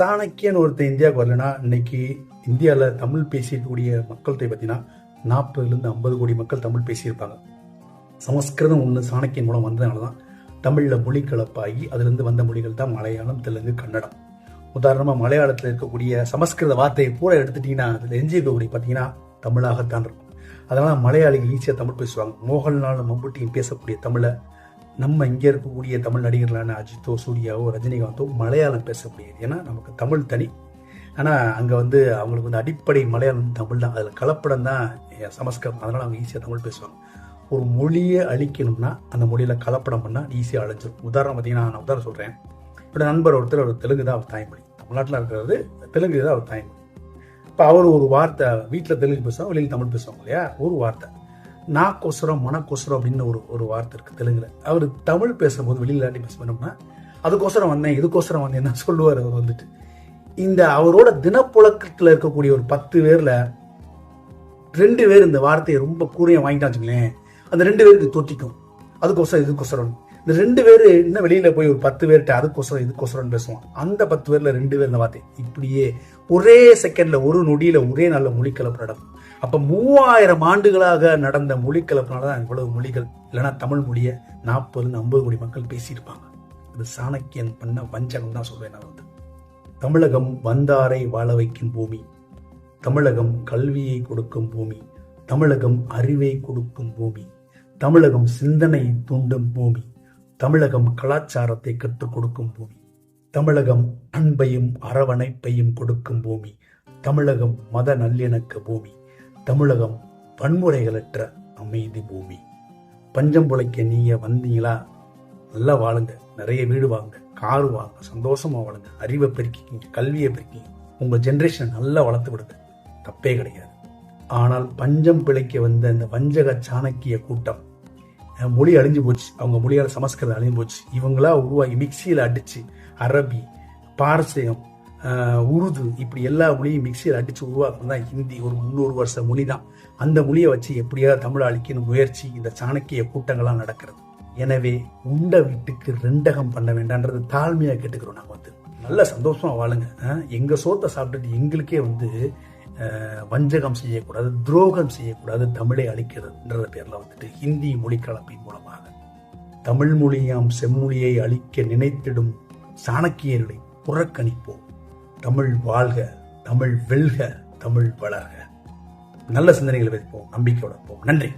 சாணக்கியன் ஒருத்தர் இந்தியாவுக்கு வரலன்னா இன்னைக்கு இந்தியாவில் தமிழ் பேசிக்கூடிய மக்கள் தொகை பார்த்தீங்கன்னா 40 to 50 கோடி மக்கள் தமிழ் பேசியிருப்பாங்க. சமஸ்கிருதம் ஒன்று சாணக்கியன் மூலம் வந்ததுனால தான் தமிழில் மொழி கலப்பாகி அதுலேருந்து வந்த மொழிகள் தான் மலையாளம், தெலுங்கு, கன்னடம். உதாரணமாக மலையாளத்தில் இருக்கக்கூடிய சமஸ்கிருத வார்த்தையை பூரா எடுத்துட்டிங்கன்னா அதில் எஞ்சி இருக்கக்கூடிய பார்த்தீங்கன்னா தமிழாகத்தான் இருக்கும். அதனால் மலையாளிகள் ஈஸியாக தமிழ் பேசுவாங்க. மோகன்லால், மம்புட்டியும் பேசக்கூடிய தமிழை நம்ம இங்கே இருக்கக்கூடிய தமிழ் நடிகர்களான அஜித்தோ, சூர்யாவோ, ரஜினிகாந்தோ மலையாளம் பேசக்கூடியது. ஏன்னா நமக்கு தமிழ் தனி. ஆனால் அங்கே அவங்களுக்கு அடிப்படை மலையாளம் தமிழ் தான். அதில் கலப்படம் தான் சமஸ்கிருதம். அதனால் அவங்க ஈஸியாக தமிழ் பேசுவாங்க. ஒரு மொழியை அழிக்கணும்னா அந்த மொழியில் கலப்படம் பண்ணால் ஈஸியாக அழிஞ்சிடும். உதாரணம் பார்த்தீங்கன்னா, நான் உதாரணம் சொல்கிறேன். என்னோட நண்பர் ஒருத்தர், ஒரு தெலுங்கு தான் அவர் தாய்மொழி. தமிழ்நாட்டில் இருக்கிறது தெலுங்கு தான் அவர் தாய்மொழி. இப்போ அவர் ஒரு வார்த்தை வீட்டில் தெலுங்கு பேசுவாங்க, வெளியில் தமிழ் பேசுவாங்க இல்லையா. ஒரு வார்த்தை நாக்கோசரம், மனக்கோசரம் அப்படின்னு ஒரு வார்த்தை இருக்குது தெலுங்குல. அவர் தமிழ் பேசும்போது வெளியில் பேசணும்னா அதுக்கோசரம் வந்தேன், இதுக்கோசரம் வந்தேன் தான் சொல்லுவார். அவர் இந்த அவரோட தினப்புழக்கத்தில் இருக்கக்கூடிய ஒரு 10 பேரில் 2 பேர் இந்த வார்த்தையை ரொம்ப கூறிய வாங்கிட்டாச்சுங்களேன். அந்த 2 பேருக்கு தொத்திக்கும். அதுக்கோசரம் இதுக்கோசரம். இந்த 2 பேர் இன்னும் வெளியில் போய் ஒரு 10 பேர்கிட்ட அதுக்கோசரம் இதுக்கோசரம் பேசுவான். அந்த 10 பேரில் 2 பேர் இந்த வார்த்தை இப்படியே ஒரே செகண்டில், ஒரு நொடியில் ஒரே நல்ல மொழிக்கலப்பு நடக்கும். அப்போ 3000 ஆண்டுகளாக நடந்த மொழிக்கலப்புனால தான் இவ்வளவு மொழிகள். இல்லைன்னா தமிழ் மொழியை 40 to 50 கோடி மக்கள் பேசியிருப்பாங்க. இது சாணக்கியன் பண்ண வஞ்சகம் தான் சொல்வேன் நான். தமிழகம் வந்தாரை வாழ வைக்கும் பூமி, தமிழகம் கல்வியை கொடுக்கும் பூமி, தமிழகம் அறிவை கொடுக்கும் பூமி, தமிழகம் சிந்தனை தூண்டும் பூமி, தமிழகம் கலாச்சாரத்தை கற்றுக் கொடுக்கும் பூமி, தமிழகம் அன்பையும் அரவணைப்பையும் கொடுக்கும் பூமி, தமிழகம் மத நல்லிணக்க பூமி, தமிழகம் வன்முறைகளற்ற அமைதி பூமி. பஞ்சம் பிழைக்க நீங்க வந்தீங்களா? நல்லா வாழுங்க, நிறைய வீடு வாங்க, காரு வாங்க, சந்தோஷமா வாழுங்க, அறிவை பெருக்கிக்கிங்க, கல்வியை பெருக்கிங்க, உங்க ஜென்ரேஷன் நல்லா வளர்த்து விடுங்க, தப்பே கிடையாது. ஆனால் பஞ்சம் பிழைக்க வந்த இந்த வஞ்சக சாணக்கிய கூட்டம் மொழி அழிஞ்சு போச்சு. அவங்க மொழியால் சமஸ்கிருதம் அழிஞ்சு போச்சு. இவங்களா உருவாகி மிக்சியில் அடிச்சு அரபி, பாரசீகம், உருது இப்படி எல்லா மொழியும் மிக்சியில் அடிச்சு உருவாக்குறது தான் ஹிந்தி. ஒரு 300 வருஷ மொழி தான். அந்த மொழியை வச்சு எப்படியாவது தமிழ் அழிக்கணும் முயற்சி இந்த சாணக்கிய கூட்டங்கள்லாம் நடக்கிறது. எனவே உண்ட வீட்டுக்கு 2 பண்ண வேண்டான்றது தாழ்மையாக கேட்டுக்கிறோம். நாங்கள் நல்ல சந்தோஷமா வாழுங்க. எங்க சோத்தை சாப்பிட்டுட்டு எங்களுக்கே வஞ்சகம் செய்யக்கூடாது, துரோகம் செய்யக்கூடாது, தமிழை அழிக்கிறதுன்ற பேர்ல ஹிந்தி மொழி கலப்பின் மூலமாக தமிழ் மொழியாம் செம்மொழியை அழிக்க நினைத்திடும் சாணக்கியர்களை புறக்கணிப்போம். தமிழ் வாழ்க, தமிழ் வெல்க, தமிழ் வளர்க. நல்ல சிந்தனைகளை வைப்போம், நம்பிக்கையோட இருப்போம். நன்றி.